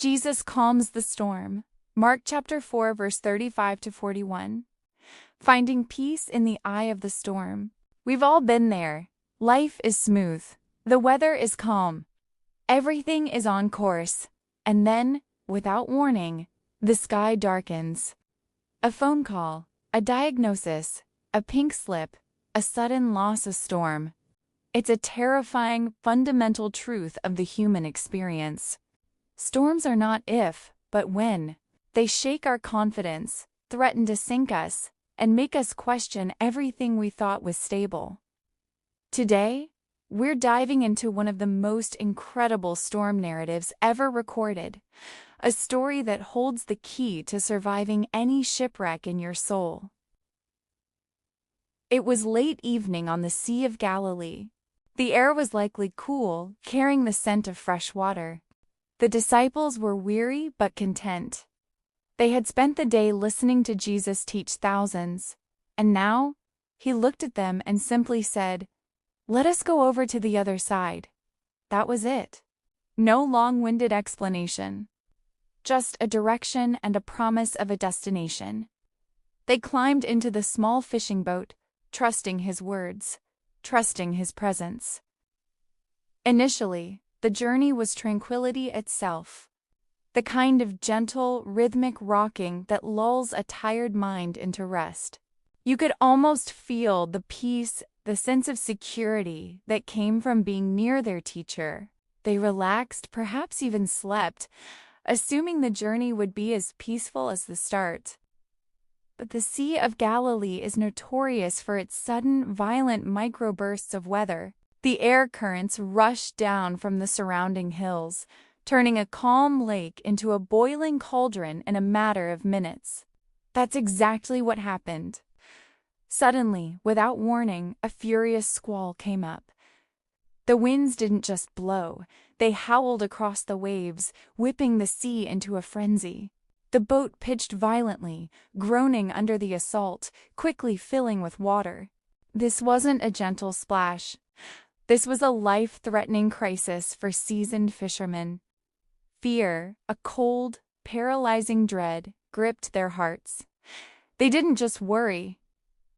Jesus calms the storm. Mark chapter 4, verse 35 to 41. Finding peace in the eye of the storm. We've all been there. Life is smooth. The weather is calm. Everything is on course. And then, without warning, the sky darkens. A phone call, a diagnosis, a pink slip, a sudden loss, a storm. It's a terrifying, fundamental truth of the human experience. Storms are not if, but when. They shake our confidence, threaten to sink us, and make us question everything we thought was stable. Today, we're diving into one of the most incredible storm narratives ever recorded, a story that holds the key to surviving any shipwreck in your soul. It was late evening on the Sea of Galilee. The air was likely cool, carrying the scent of fresh water. The disciples were weary but content. They had spent the day listening to Jesus teach thousands, and now he looked at them and simply said, "Let us go over to the other side." That was it. No long-winded explanation. Just a direction and a promise of a destination. They climbed into the small fishing boat, trusting his words, trusting his presence. Initially, the journey was tranquility itself, the kind of gentle, rhythmic rocking that lulls a tired mind into rest. You could almost feel the peace, the sense of security that came from being near their teacher. They relaxed, perhaps even slept, assuming the journey would be as peaceful as the start. But the Sea of Galilee is notorious for its sudden, violent microbursts of weather. The air currents rush down from the surrounding hills, turning a calm lake into a boiling cauldron in a matter of minutes. That's exactly what happened. Suddenly, without warning, a furious squall came up. The winds didn't just blow, they howled across the waves, whipping the sea into a frenzy. The boat pitched violently, groaning under the assault, quickly filling with water. This wasn't a gentle splash. This was a life-threatening crisis for seasoned fishermen. Fear, a cold, paralyzing dread, gripped their hearts. They didn't just worry.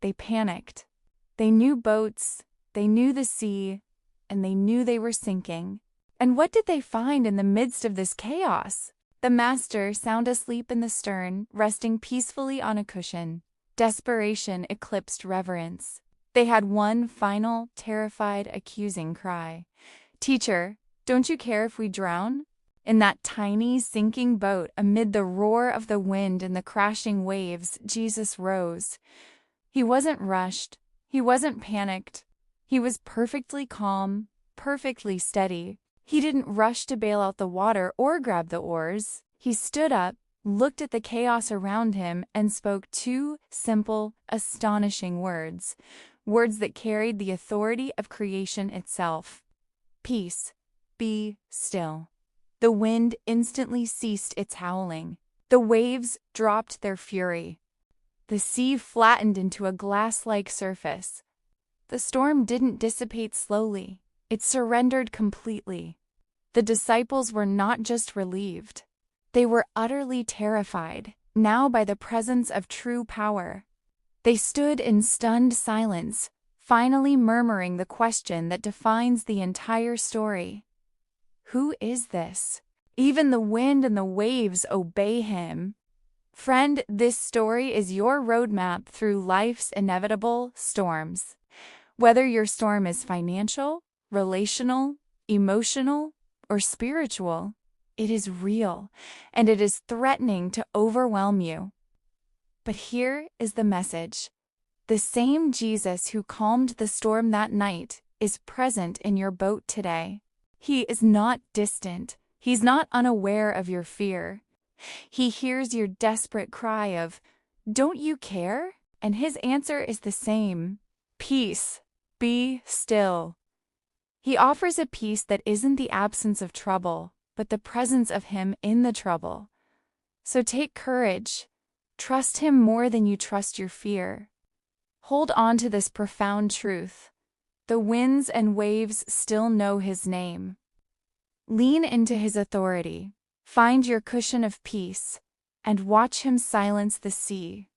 They panicked. They knew boats, they knew the sea, and they knew they were sinking. And what did they find in the midst of this chaos? The master, sound asleep in the stern, resting peacefully on a cushion. Desperation eclipsed reverence. They had one final, terrified, accusing cry. "Teacher, don't you care if we drown?" In that tiny, sinking boat, amid the roar of the wind and the crashing waves, Jesus rose. He wasn't rushed. He wasn't panicked. He was perfectly calm, perfectly steady. He didn't rush to bail out the water or grab the oars. He stood up, looked at the chaos around him, and spoke two simple, astonishing words. Words that carried the authority of creation itself. "Peace, be still." The wind instantly ceased its howling. The waves dropped their fury. The sea flattened into a glass-like surface. The storm didn't dissipate slowly. It surrendered completely. The disciples were not just relieved. They were utterly terrified, now by the presence of true power. They stood in stunned silence, finally murmuring the question that defines the entire story. Who is this? Even the wind and the waves obey him. Friend, this story is your roadmap through life's inevitable storms. Whether your storm is financial, relational, emotional, or spiritual, it is real, and it is threatening to overwhelm you. But here is the message. The same Jesus who calmed the storm that night is present in your boat today. He is not distant. He's not unaware of your fear. He hears your desperate cry of, "Don't you care?" And his answer is the same. Peace, be still. He offers a peace that isn't the absence of trouble, but the presence of him in the trouble. So take courage. Trust him more than you trust your fear. Hold on to this profound truth. The winds and waves still know his name. Lean into his authority. Find your cushion of peace, and watch him silence the sea.